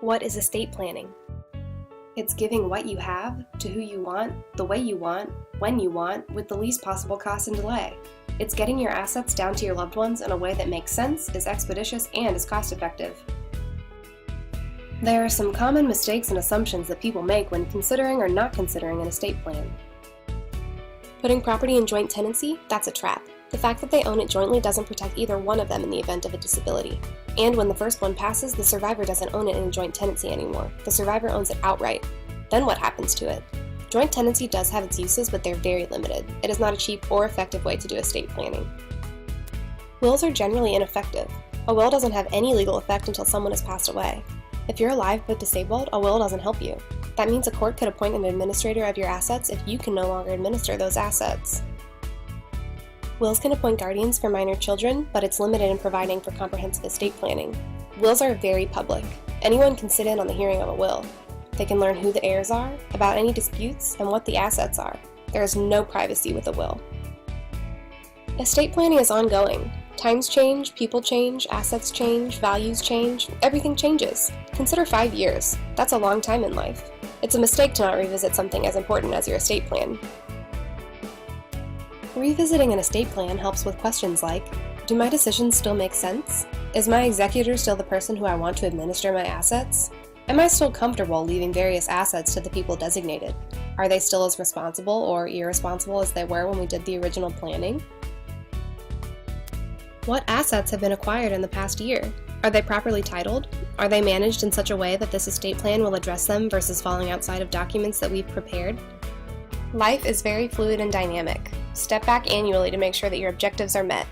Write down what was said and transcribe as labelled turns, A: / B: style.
A: What is estate planning? It's giving what you have, to who you want, the way you want, when you want, with the least possible cost and delay. It's getting your assets down to your loved ones in a way that makes sense, is expeditious, and is cost-effective. There are some common mistakes and assumptions that people make when considering or not considering an estate plan. Putting property in joint tenancy, that's a trap. The fact that they own it jointly doesn't protect either one of them in the event of a disability. And when the first one passes, the survivor doesn't own it in joint tenancy anymore. The survivor owns it outright. Then what happens to it? Joint tenancy does have its uses, but they're very limited. It is not a cheap or effective way to do estate planning. Wills are generally ineffective. A will doesn't have any legal effect until someone has passed away. If you're alive but disabled, a will doesn't help you. That means a court could appoint an administrator of your assets if you can no longer administer those assets. Wills can appoint guardians for minor children, but it's limited in providing for comprehensive estate planning. Wills are very public. Anyone can sit in on the hearing of a will. They can learn who the heirs are, about any disputes, and what the assets are. There is no privacy with a will. Estate planning is ongoing. Times change, people change, assets change, values change, everything changes. Consider 5 years. That's a long time in life. It's a mistake to not revisit something as important as your estate plan. Revisiting an estate plan helps with questions like, do my decisions still make sense? Is my executor still the person who I want to administer my assets? Am I still comfortable leaving various assets to the people designated? Are they still as responsible or irresponsible as they were when we did the original planning? What assets have been acquired in the past year? Are they properly titled? Are they managed in such a way that this estate plan will address them versus falling outside of documents that we've prepared? Life is very fluid and dynamic. Step back annually to make sure that your objectives are met.